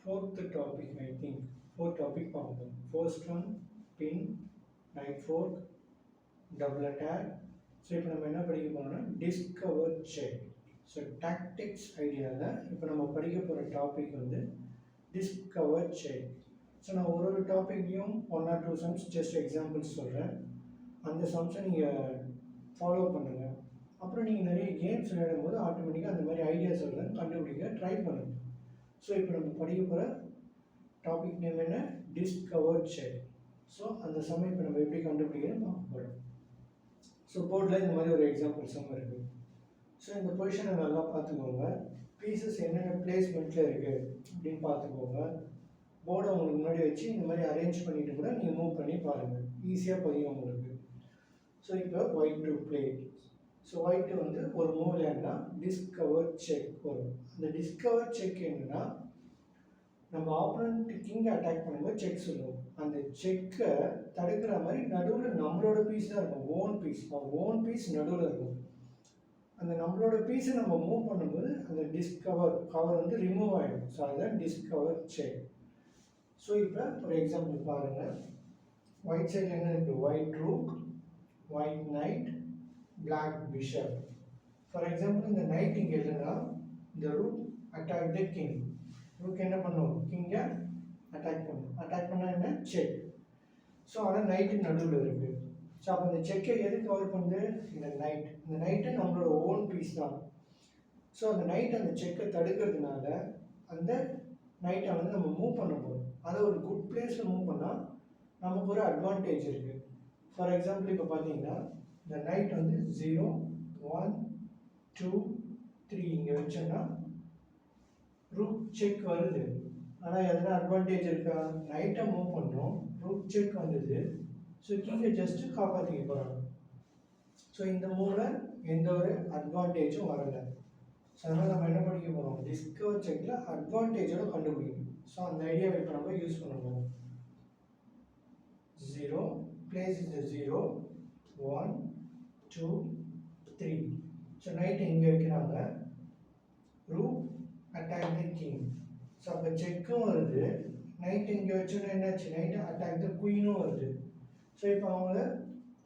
fourth topic, I think. Fourth topic பார்ப்போம். First one, pin, knight fork, double attack. So இப்போ நம்ம என்ன படிக்க போகிறோம்னா டிஸ்கவர் செக். ஸோ டாக்டிக்ஸ் ஐடியாவில் இப்போ நம்ம படிக்க போகிற டாபிக் வந்து டிஸ்கவர் செக். ஸோ நான் ஒரு டாப்பிக்கையும் 1 or 2 சம்ஸ் ஜஸ்ட் எக்ஸாம்பிள்ஸ் சொல்கிறேன். அந்த சம்ஸை நீங்கள் ஃபாலோ பண்ணுங்கள். அப்புறம் நீங்கள் நிறைய கேம்ஸ் விளையாடும் போது ஆட்டோமேட்டிக்காக அந்த மாதிரி ஐடியாஸ் எல்லாம் கண்டுபிடிக்க ட்ரை பண்ணுங்கள். ஸோ இப்போ நம்ம படிக்க போகிற டாபிக் நேம் என்ன? Discover check. ஸோ அந்த சம் இப்போ நம்ம எப்படி கண்டுபிடிக்கிறோம் பார்க்க போகிறோம். ஸோ போர்டில் இந்த மாதிரி ஒரு எக்ஸாம்பிள் சம் இருக்குது. ஸோ இந்த பொசிஷனை நல்லா பார்த்துக்கோங்க. பீசஸ் என்னென்ன பிளேஸ்மெண்ட்டில் இருக்குது அப்படின்னு பார்த்துக்கோங்க. போர்டை உங்களுக்கு முன்னாடி வச்சு இந்த மாதிரி அரேஞ்ச் பண்ணிவிட்டு கூட நீங்கள் மூவ் பண்ணி பாருங்கள். ஈஸியாக புரியும் உங்களுக்கு. ஸோ இப்போ white to play. So white வந்து ஒரு மூவ் விளையாடினா டிஸ்கவர் செக் வரும். அந்த டிஸ்கவர் செக் என்னன்னா நம்ம ஆப்போனண்ட் கிங் அட்டாக் பண்ணும்போது செக் சொல்லுவோம். அந்த செக்கை தடுக்கிற மாதிரி நடுவில் நம்மளோட பீஸ் தான் இருக்கும். ஓன் பீஸ் நடுவில் இருக்கும். அந்த நம்மளோட பீஸை நம்ம மூவ் பண்ணும்போது அந்த கவர் வந்து ரிமூவ் ஆகிடும். ஸோ அதுதான் டிஸ்கவர் செக். ஸோ இப்போ ஒரு எக்ஸாம்பிள் பாருங்கள். ஒயிட் சைடில் என்ன இருக்குது? White rook, white knight, black bishop. For example இந்த நைட் இங்கே இல்லைன்னா இந்த rook attack the king. Rook என்ன பண்ணும்? கிங்கை அட்டாக் பண்ணும். அட்டாக் பண்ணால் என்ன? செக். ஸோ ஆனால் நைட்டு நடுவில் இருக்குது. ஸோ அப்போ இந்த செக்கை எது கவர் பண்ணுது? இந்த நைட். இந்த நைட்டு நம்மளோட ஓன் பீஸ் தான். ஸோ அந்த நைட் அந்த செக்கை தடுக்கிறதுனால அந்த நைட்டை வந்து நம்ம மூவ் பண்ண போகிறோம். அதை ஒரு குட் பிளேஸில் மூவ் பண்ணால் நமக்கு ஒரு அட்வான்டேஜ் இருக்குது. ஃபார் எக்ஸாம்பிள் இப்போ பார்த்தீங்கன்னா இந்த நைட் வந்து 0, 1, 2, 3 இங்கே வச்சோன்னா ரூக் செக் வருது. ஆனால் எதனா அட்வான்டேஜ் இருக்கா? நைட்டை மூவ் பண்ணுறோம், ரூக் செக் வந்தது. ஸோ கிங்கை ஜஸ்ட்டு காப்பாற்றிக்க போகிறாங்க. ஸோ இந்த மூவில் எந்த ஒரு அட்வான்டேஜும் வரலை. ஸோ அதனால் நம்ம என்ன படிக்க போகிறோம்? டிஸ்கவர் செக்கில் அட்வான்டேஜோட கண்டுபிடிக்கணும். ஸோ அந்த ஐடியாவை இப்போ நம்ம யூஸ் பண்ண போகிறோம். 0 பிளேஸ் இந்த 0, 1, 2, 3. ஸோ நைட்டு இங்கே வைக்கிறாங்க. Rook attack the king. So அப்போ செக்கும் வருது. நைட்டு இங்கே வச்சோன்னா என்னாச்சு? நைட்டு அட்டாக் த குயினும் வருது. ஸோ இப்போ அவங்கள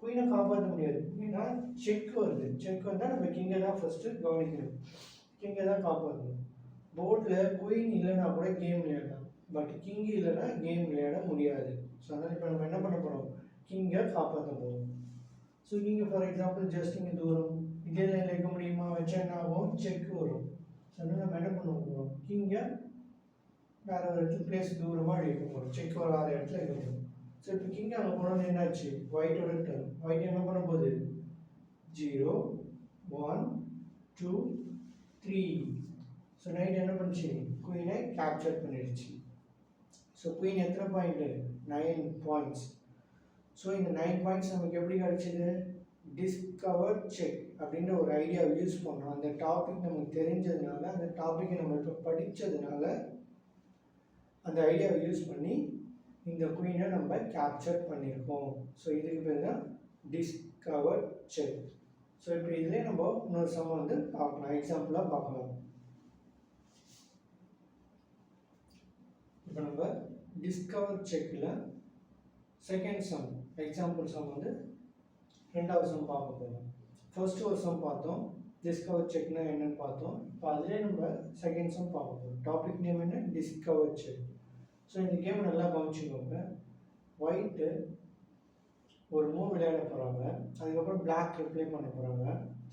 குயினை காப்பாற்ற முடியாது. ஏன்னா செக் வருது. செக் வந்தால் நம்ம கிங்கை தான் ஃபஸ்ட்டு கவனிக்கணும். கிங்கை தான் காப்பாற்றணும். போர்டில் குயின் இல்லைன்னா கூட கேம் விளையாடலாம். பட் கிங் இல்லைன்னா கேம் விளையாட முடியாது. ஸோ அதனால் இப்போ நம்ம என்ன பண்ண போகிறோம்? கிங்கை காப்பாற்ற போகிறோம். ஸோ கிங்கை ஃபார் எக்ஸாம்பிள் ஜஸ்ட் இங்கே தூரம் இதே லைனில் வைக்க முடியுமா? வச்சா என்ன ஆகும்? செக் வரும். ஸோ அதனால் நம்ம என்ன பண்ண போகிறோம்? கிங்கை வேறு ஒரு இடத்துல பிளேஸ் தூரமாக வைக்க போகிறோம். செக் வராத இடத்துல வைக்க போகிறோம். ஸோ இப்போ கிங் அங்கே போனோன்னு என்னாச்சு? ஒயிட்டோட டர்ன். ஒயிட் என்ன பண்ண போகுது? 0, 1, 2, 3. ஸோ நைட் என்ன பண்ணுச்சு? குயினை கேப்சர் பண்ணிடுச்சு. ஸோ குயின் எத்தனை பாயிண்ட்டு? 9 பாயிண்ட்ஸ். ஸோ இந்த 9 பாயிண்ட்ஸ் நமக்கு எப்படி கிடச்சிது? டிஸ்கவர் செக் அப்படின்ற ஒரு ஐடியாவை யூஸ் பண்ணோம். அந்த டாபிக் நமக்கு தெரிஞ்சதுனால, அந்த டாப்பிக்கை நம்ம இப்போ படித்ததுனால அந்த ஐடியாவை யூஸ் பண்ணி இந்த குயினை நம்ம கேப்சர் பண்ணியிருக்கோம். ஸோ இதுக்கு பேர் தான் டிஸ்கவர் செக். ஸோ இப்போ இதிலே நம்ம இன்னொரு சம் வந்து பார்க்கலாம், எக்ஸாம்பிளாக பார்க்கலாம். இப்போ நம்ம டிஸ்கவர் செக்கில் செகண்ட் சம் எக்ஸாம்பிள் சம் வந்து ரெண்டாவது சம் பார்க்க போகிறோம். ஃபர்ஸ்ட் ஒரு சம் பார்த்தோம், டிஸ்கவர் செக்னா என்னன்னு பார்த்தோம். இப்போ அதிலே நம்ம செகண்ட் சம் பார்க்க போகிறோம். டாபிக் நேம் என்ன? Discover check. ஸோ இந்த கேம் நல்லா கவனிச்சுக்கோங்க. ஒயிட்டு ஒரு மூவ் விளையாட போகிறாங்க, அதுக்கப்புறம் பிளாக் ரிப்ளை பண்ண போகிறாங்க.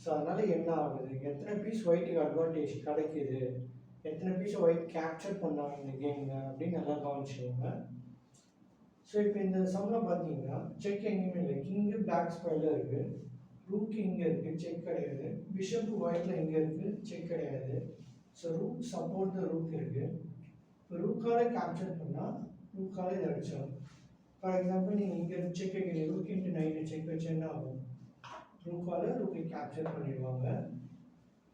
ஸோ அதனால் என்ன ஆகுது? எத்தனை பீஸ் ஒயிட்டுக்கு அட்வான்டேஜ் கிடைக்கிது, எத்தனை பீஸ் ஒயிட் கேப்சர் பண்ணாங்க இந்த கேமில் அப்படின்னு நல்லா கவனிச்சுக்கோங்க. ஸோ இப்போ இந்த சம்மில் பார்த்தீங்கன்னா செக் எங்கேயுமே இல்லை. கிங்கு பிளாக் ஸ்கொயரில் இருக்குது, ரூக் இங்கே இருக்குது, செக் கிடையாது. பிஷப் ஒயிட்டில் இங்கே இருக்குது, செக் கிடையாது. So rook support the rook இருக்குது. இப்போ ரூக்கால் கேப்சர் பண்ணால் ரூக்கால் இதை அடிச்சிடும். ஃபார் எக்ஸாம்பிள் நீங்கள் இங்கே செக் வைக்கிறீங்க, ரூக் இன்ட்டு நைட்டு செக் வச்சு என்ன ஆகும்? ரூக்கால் ரூக்கை கேப்சர் பண்ணிடுவாங்க.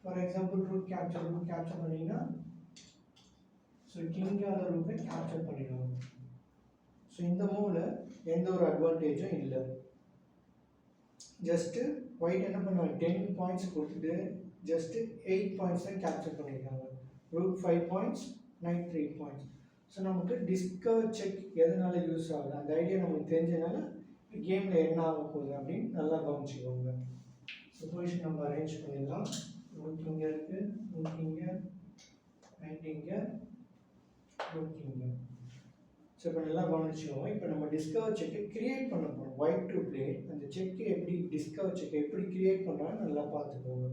ஃபார் எக்ஸாம்பிள் ரூக் கேப்சர் பண்ணிங்கன்னா ஸோ கிங்கால் ரூக்கை கேப்சர் பண்ணிடுவாங்க. ஸோ இந்த மூவில் எந்த ஒரு அட்வான்டேஜும் இல்லை. ஜஸ்ட்டு ஒயிட் என்ன பண்ணுவாங்க? 10 பாயிண்ட்ஸ் கொடுத்துட்டு ஜஸ்ட்டு 8 பாயிண்ட்ஸ் தான் கேப்சர் பண்ணியிருக்காங்க. Rook 5 points, night 3 points. So நமக்கு டிஸ்கவர் செக் எதனால யூஸ் ஆகுது அந்த ஐடியா நமக்கு தெரிஞ்சதுனால கேமில் என்ன ஆக போகுது அப்படின்னு நல்லா கவனிச்சுக்கோங்க. ஸோ பொசிஷன் நம்ம அரேஞ்ச் பண்ணிடலாம். ரூட் இங்கே இருக்குது, ரூட் இங்கே, ரைட் இங்கே, ரூட் இங்கே. ஸோ இப்போ நல்லா கவனிச்சுக்கோங்க. இப்போ நம்ம டிஸ்கவர் செக்கை கிரியேட் பண்ண போகிறோம். ஒயிட் டு பிளே அந்த செக்கை எப்படி டிஸ்கவர் செக்கை எப்படி கிரியேட் பண்ணுறான்னு நல்லா பார்த்துக்கோங்க.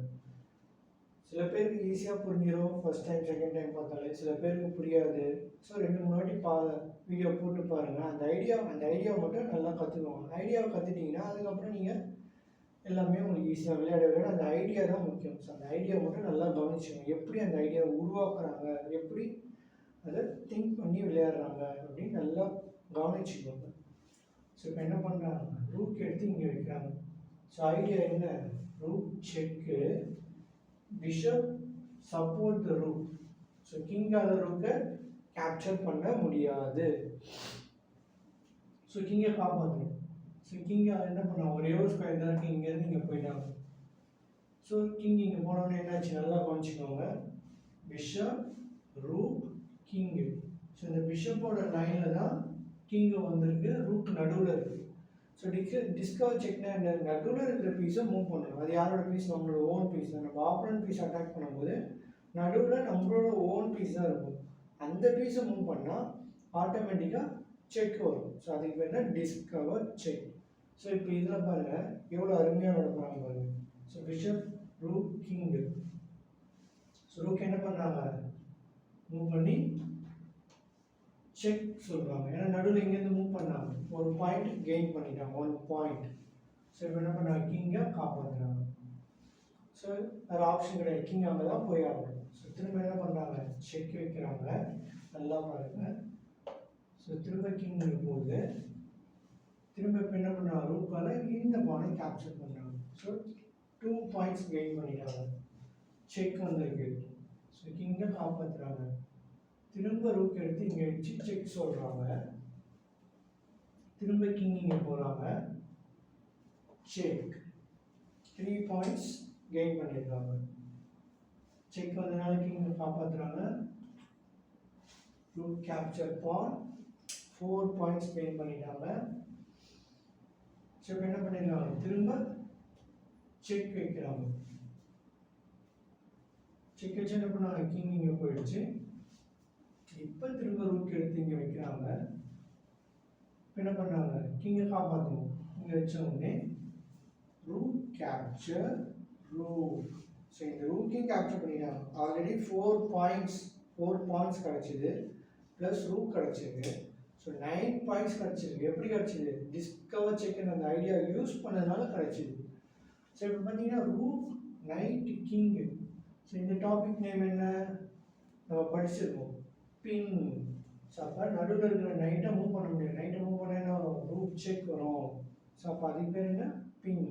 சில பேருக்கு ஈஸியாக புரிஞ்சிடும் ஃபர்ஸ்ட் டைம் செகண்ட் டைம் பார்த்தாலே, சில பேருக்கு புரியாது. ஸோ 2-3 வாட்டி வீடியோ போட்டு பாருங்கள். அந்த ஐடியாவை மட்டும் நல்லா கற்றுக்கோங்க. ஐடியாவை கற்றுட்டிங்கன்னா அதுக்கப்புறம் நீங்கள் எல்லாமே உங்களுக்கு ஈஸியாக விளையாட அந்த ஐடியா தான் முக்கியம். ஸோ அந்த ஐடியாவை மட்டும் நல்லா கவனிச்சுக்கோங்க. எப்படி அந்த ஐடியாவை உருவாக்குறாங்க, எப்படி அதை திங்க் பண்ணி விளையாடுறாங்க அப்படின்னு நல்லா கவனிச்சுக்கோங்க. ஸோ இப்போ என்ன பண்ணுறாங்க, ரூக் எடுத்து இங்கே வைக்கிறாங்க. ஸோ ஐடியா என்ன, rook check, bishop support the rook. So கிங்கால ரூக்கை கேப்சர் பண்ண முடியாது. ஸோ கிங்கை காப்பாற்றணும். ஸோ கிங்கால என்ன பண்ணாங்க, ஒரே ஒரு ஸ்கொயர் தான் இருக்குது, இங்கேருந்து இங்கே போயிட்டாங்க. ஸோ கிங் இங்கே போனோன்னே என்னாச்சு நல்லா கவனிச்சுக்கோங்க. Bishop rook king. ஸோ இந்த பிஷப்போட லைனில் தான் கிங்கு வந்திருக்கு, ரூக் நடுவில் இருக்குது. ஸோ டிஸ்கவர் செக்னா என்ன, நடுவில் இருக்கிற பீஸை மூவ் பண்ணணும். அது யாரோட பீஸ், நம்மளோட ஓன் பீஸ் தான். நம்ம ஆப்போனன்ட் பீஸ் அட்டாக் பண்ணும்போது நடுவில் நம்மளோட ஓன் பீஸ் தான் இருக்கும். அந்த பீஸை மூவ் பண்ணால் ஆட்டோமேட்டிக்காக செக் வரும். ஸோ அதுக்கு பேர் என்ன, டிஸ்கவர் செக். ஸோ இப்போ இதில் பாருங்கள் எவ்வளோ அருமையாக நடப்பாங்க பாருங்கள். So bishop rook king. So rook என்ன பண்ணுறாங்க, மூவ் பண்ணி செக் சொல்கிறாங்க. ஏன்னா நடுவில் இங்கேருந்து மூவ் பண்ணாங்க, ஒரு பாயிண்ட் கெயின் பண்ணிட்டாங்க, 1 பாயிண்ட். ஸோ இப்போ என்ன பண்ணாங்க, கிங்கை காப்பாற்றுறாங்க. ஸோ வேறு ஆப்ஷன் கிடையாது, கிங் அங்கே தான் போய் ஆகணும். ஸோ திரும்ப என்ன பண்ணுறாங்க, செக் வைக்கிறாங்க. நல்லா பாருங்கள். ஸோ திரும்ப கிங் போகுது. திரும்ப இப்போ என்ன பண்ணுறாங்க, ரூக்கால் இந்த பானை கேப்சர் பண்ணுறாங்க. ஸோ 2 பாயிண்ட்ஸ் கெயின் பண்ணிட்டாங்க, செக் வந்திருக்கு. ஸோ கிங்கை காப்பாற்றுறாங்க. திரும்ப ரூக் எடுத்து இங்கே வச்சு செக் சொல்கிறாங்க. திரும்ப கிங் இங்கே போகிறாங்க, செக். 3 பாயிண்ட்ஸ் கெயின் பண்ணியிருக்காங்க. செக் வந்ததுனால கிங்கை காப்பாற்றுறாங்க. ரூக் கேப்சர் பான், 4 பாயிண்ட்ஸ் கெயின் பண்ணிட்டாங்க. ஸோ என்ன பண்ணிருக்காங்க, திரும்ப செக் வைக்கிறாங்க. செக் வச்சு என்ன பண்ணாங்க, கிங் இங்கே போயிடுச்சு. இப்போ திரும்ப ரூக் எடுத்து இங்கே வைக்கிறாங்க. என்ன பண்ணுறாங்க, கிங்கை காப்பாற்றணும். இங்கே வச்ச உடனே ரூக் கேப்சர் ரூக். ஸோ இந்த ரூக்கையும் கேப்சர் பண்ணிட்டாங்க. ஆல்ரெடி 4 பாயிண்ட்ஸ் கிடச்சிது, ப்ளஸ் ரூக் கிடச்சிருக்கு. ஸோ 9 பாயிண்ட்ஸ் கிடச்சிருக்கு. எப்படி கிடச்சிது, டிஸ்கவர் செக்னு அந்த ஐடியா யூஸ் பண்ணதுனால கிடச்சிது. ஸோ இப்போ பார்த்தீங்கன்னா ரூக் நைட் கிங்கு. ஸோ இந்த டாபிக் நேம் என்ன, நம்ம படிச்சிருக்கோம், பின். ஸோ அப்போ நடுவில் இருக்கிற நைட்டை மூவ் பண்ண முடியாது. நைட்டை மூவ் பண்ண என்ன வரும், ரூக் செக் வரும். ஸோ அப்போ அதுக்கு பேர் என்ன, பின்.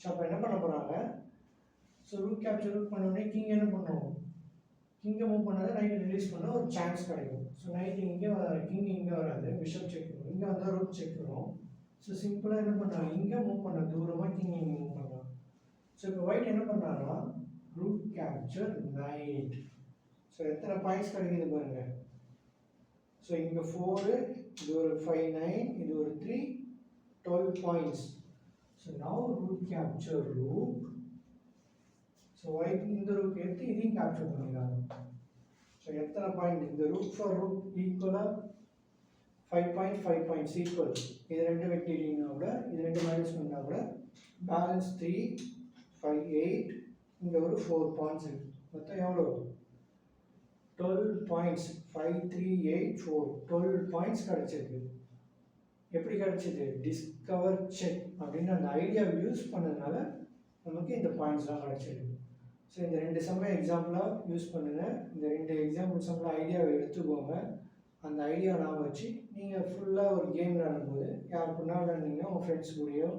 ஸோ அப்போ என்ன பண்ண போகிறாங்க, ஸோ ரூக் கேப்சர் ரூக் பண்ண உடனே கிங் என்ன பண்ணும், கிங்கை மூவ் பண்ணால் நைட்டை ரிலீஸ் பண்ண ஒரு சான்ஸ் கிடைக்கும். ஸோ நைட்டு இங்கே வராது, கிங் இங்கே வராது, பிஷப் செக் வரும். இங்கே வந்தால் ரூக் செக் வரும். ஸோ சிம்பிளாக என்ன பண்ணுறாங்க, இங்கே மூவ் பண்ண தூரமாக கிங் இங்கே மூவ் பண்ணலாம். ஸோ இப்போ ஒயிட் என்ன பண்ணுறாங்கன்னா ரூக் கேப்சர் நைட். ஸோ எத்தனை பாயிண்ட்ஸ் கிடைக்குது பாருங்கள். ஸோ இங்கே 4, இது ஒரு 5, 9, இது ஒரு 3, 12 points. So now rook capture rook. So white இந்த ரூக் எடுத்து இதையும் கேப்சர் பண்ணிடுறாங்க. ஸோ எத்தனை பாயிண்ட், இந்த ரூக் ஃபார் ரூக் ஈக்குவலாக 5 பாயிண்ட்ஸ் ஈக்குவல். இது 2 வெட்டிட்டீங்கன்னா கூட, இது 2 மைனஸ் பண்ணால் கூட பேலன்ஸ் 3, 5, 8. இங்கே ஒரு 4 பாயிண்ட்ஸ் இருக்குது. மொத்தம் எவ்வளோ, 12 பாயிண்ட்ஸ். 5, 3, 8, 4, 12 பாயிண்ட்ஸ் கிடச்சிருக்கு. எப்படி கிடச்சிது, டிஸ்கவர் செக் அப்படின்னு அந்த ஐடியாவை யூஸ் பண்ணதுனால நமக்கு இந்த பாயிண்ட்ஸ்லாம் கிடச்சிருக்கு. ஸோ இந்த 2 சம்மை எக்ஸாம்பிளாக யூஸ் பண்ணுங்கள். இந்த 2 எக்ஸாம்பிள் சம்மில் ஐடியாவை எடுத்துக்கோங்க. அந்த ஐடியாவை நான் வச்சு நீங்கள் ஃபுல்லாக ஒரு கேம் விளையாடும்போது, யார் கூட விளையாடுனீங்கன்னா உங்கள் ஃப்ரெண்ட்ஸ் கூடயும்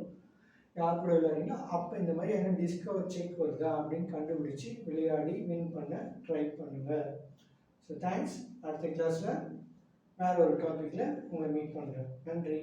யார் கூட விளையாடுறீங்களோ அப்போ இந்த மாதிரி என்ன டிஸ்கவர் செக் வருதா அப்படின்னு கண்டுபிடிச்சி விளையாடி வின் பண்ண ட்ரை பண்ணுங்கள். So thanks. அடுத்த கிளாஸில் வேறு ஒரு டாப்பிக்கில் உங்களை மீட் பண்ணுறேன். நன்றி.